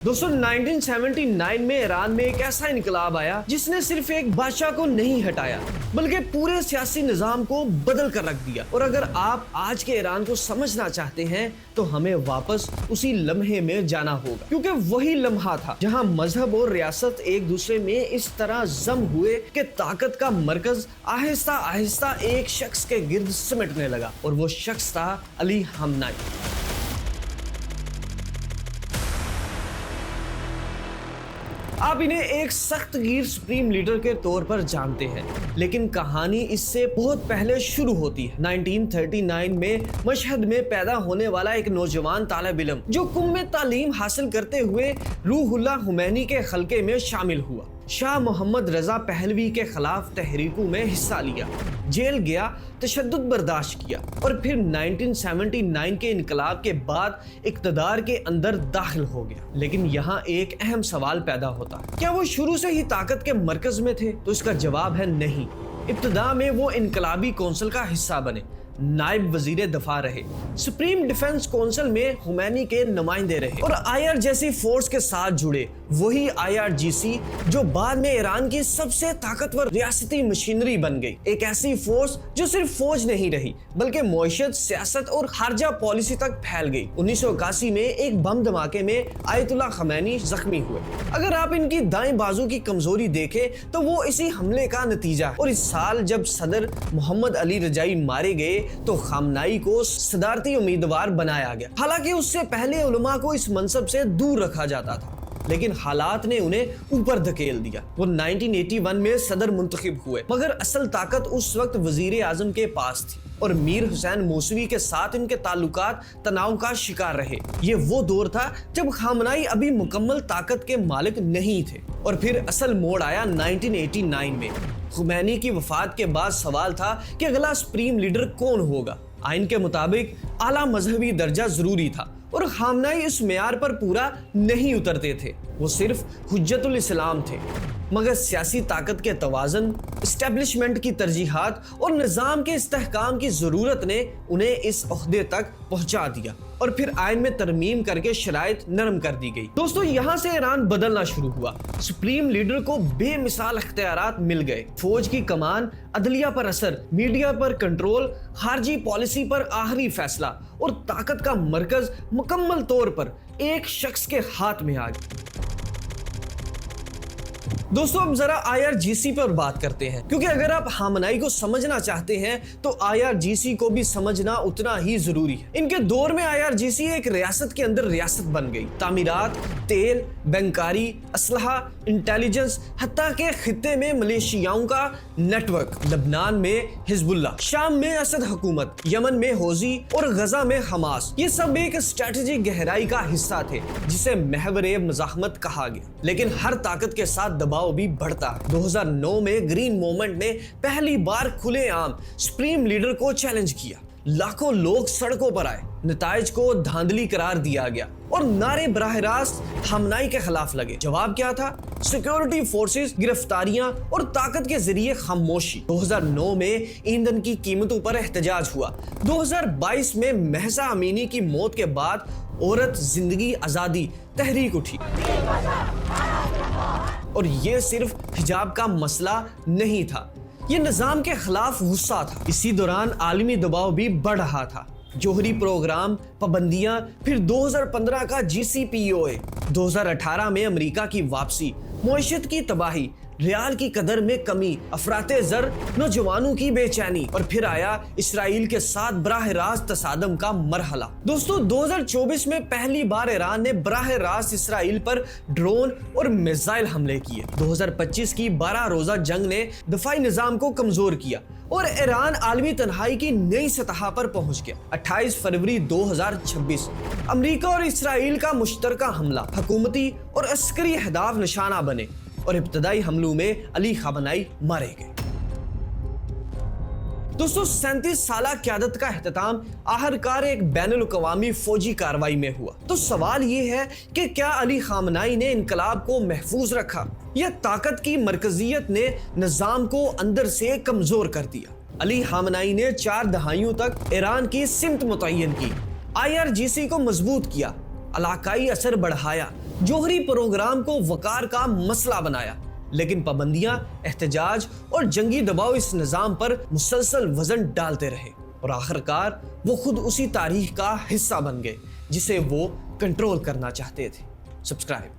दोस्तों 1979 में ईरान में एक ऐसा इनकलाब आया जिसने सिर्फ एक बादशाह को नहीं हटाया बल्कि पूरे सियासी निजाम को बदल कर रख दिया। और अगर आप आज के ईरान को समझना चाहते हैं तो हमें वापस उसी लम्हे में जाना होगा, क्योंकि वही लम्हा था जहां मजहब और रियासत एक दूसरे में इस तरह जम हुए कि ताकत का मरकज आहिस्ता आहिस्ता एक शख्स के गिर्द सिमटने लगा, और वो शख्स था अली खामनेई। आप इन्हें एक सख्त गिर सुप्रीम लीडर के तौर पर जानते हैं, लेकिन कहानी इससे बहुत पहले शुरू होती है। 1939 में मशहद में पैदा होने वाला एक नौजवान तालिब इल्म जो कुम में तालीम हासिल करते हुए रूहुल्लाह खुमैनी के खलके में शामिल हुआ। शाह मोहम्मद रजा पहलवी के खिलाफ तहरीकों में हिस्सा लिया, जेल गया, तशद्दुद बर्दाश्त किया और फिर 1979 के इनकलाब के बाद इक़्तिदार के अंदर दाखिल हो गया। लेकिन यहाँ एक अहम सवाल पैदा होता है, क्या वो शुरू से ही ताकत के मरकज में थे? तो इसका जवाब है नहीं। इब्तिदा में वो इनकलाबी कौंसिल का हिस्सा बने, नायब वजीर दफा रहे, सुप्रीम डिफेंस काउंसिल में खुमैनी के नुमाइंदे रहे और आईआर जैसी फोर्स के साथ जुड़े। वही आईआरजीसी जो बाद में ईरान की सबसे ताकतवर रियासती मशीनरी बन गई, एक ऐसी फोर्स जो सिर्फ फौज नहीं रही बल्कि मईशत, सियासत और खारजा पॉलिसी तक फैल गई। 1981 में एक बम धमाके में आयतुल्लाह खमैनी जख्मी हुए। अगर आप इनकी दाएं बाजू की कमजोरी देखें तो वो इसी हमले का नतीजा है। और इस साल जब सदर मोहम्मद अली रजाई मारे गए तो खामनेई को सदारती उम्मीदवार बनाया गया। हालांकि उससे पहले उलमा को इस मनसब से दूर रखा जाता था, लेकिन हालात ने उन्हें ऊपर धकेल दिया। वो 1981 में सदर मुंतखब हुए, मगर असल ताकत उस वक्त वजीर आजम के पास थी और मीर हुसैन मौसवी के साथ इनके ताल्लुकात तनाव का शिकार रहे। ये वो दौर था जब खामनेई अभी मुकम्मल ताकत के मालिक नहीं थे। और फिर असल मोड़ आया 1989 में। खुमैनी की वफात के बाद सवाल था कि अगला सुप्रीम लीडर कौन होगा। आइन के मुताबिक आला मजहबी दर्जा जरूरी था और खामनेई इस मेयार पर पूरा नहीं उतरते थे। वो सिर्फ हुज्जतुल इस्लाम थे, मगर सियासी ताकत के तवाज़ुन, एस्टेब्लिशमेंट की तरजीहात और निज़ाम के इस्तेहकाम की ज़रूरत ने उन्हें इस ओहदे तक पहुंचा दिया और फिर आइन में तरमीम करके शराइत नरम कर दी गई। दोस्तों, यहाँ से ईरान बदलना शुरू हुआ। सुप्रीम लीडर को बेमिसाल इख्तियारात मिल गए। फौज की कमान, अदलिया पर असर, मीडिया पर कंट्रोल, खारजी पॉलिसी पर आखिरी फैसला और ताकत का मरकज मुकम्मल तौर पर एक शख्स के हाथ में आ गया। दोस्तों, अब जरा आईआरजीसी पर बात करते हैं, क्योंकि अगर आप खामनेई को समझना चाहते हैं तो आईआरजीसी को भी समझना उतना ही जरूरी है। इनके दौर में आईआरजीसी एक रियासत के अंदर रियासत बन गई। तामीरात, तेल, बैंकारी, असलहा, इंटेलिजेंस, हत्ता के खित्ते में मलेशियाओं का नेटवर्क, लबनान में हिजबुल्लाह, शाम में असद हुकूमत, यमन में हौजी और गजा में हमास, ये सब एक स्ट्रेटेजिक गहराई का हिस्सा थे जिसे महवरे मज़ाहमत कहा गया। लेकिन हर ताकत के साथ दबाव भी बढ़ता है। 2009 में ग्रीन मूवमेंट ने पहली बार खुलेआम सुप्रीम लीडर को चैलेंज किया। लाखों लोग सड़कों पर आए, नताइज को धांधली करार दिया गया और नारे बराह रास्त खामनेई के खिलाफ लगे। जवाब क्या था? सिक्योरिटी फोर्सेस, गिरफ्तारियां और ताकत के जरिए खामोशी। 2009 में ईंधन की कीमतों पर एहतजाज हुआ। 2022 में महसा अमीनी की मौत के बाद औरत जिंदगी आजादी तहरीक उठी। और ये सिर्फ हिजाब का मसला नहीं था, ये निजाम के खिलाफ गुस्सा था। इसी दौरान आलमी दबाव भी बढ़ रहा था। जोहरी प्रोग्राम, पाबंदियां, फिर 2015 का JCPOA, 2018 में अमेरिका की वापसी, मईशत की तबाही, रियाल की कदर में कमी, अफराते ज़र, नौजवानों की बेचैनी और फिर आया इसराइल के साथ बराह रास्त तसादम का मरहला। दोस्तों, 2024 में पहली बार ईरान ने बराह रास्त इसराइल पर ड्रोन और मिसाइल हमले किए। 2025 की 12 रोजा जंग ने दफाई निजाम को कमजोर किया और ईरान आलमी तन्हाई की नई सतह पर पहुंच गया। 28 फरवरी 2026 अमेरिका और इसराइल का मुश्तरका हमला हुकूमती और अस्करी अहदाफ निशाना बने और इब्तदाई हमलों में अली खामनेई मारे गए। दोस्तों, 37 साला क़यादत का एहतमाम आखिरकार एक बैनुल अक़वामी फौजी कार्रवाई में हुआ। तो सवाल ये है कि क्या अली खामनेई ने इनकलाब को महफूज रखा या ताकत की मरकजियत ने निज़ाम को अंदर से कमजोर कर दिया? अली खामनेई ने 4 दहाइयों तक ईरान की सिमत मुतय्यन की, आईआरजीसी को मजबूत किया, इलाकाई असर बढ़ाया, जौहरी प्रोग्राम को वकार का मसला बनाया, लेकिन पाबंदियां, एहतजाज और जंगी दबाव इस निजाम पर मुसलसल वजन डालते रहे और आखिरकार वो खुद उसी तारीख का हिस्सा बन गए जिसे वो कंट्रोल करना चाहते थे। सब्सक्राइब।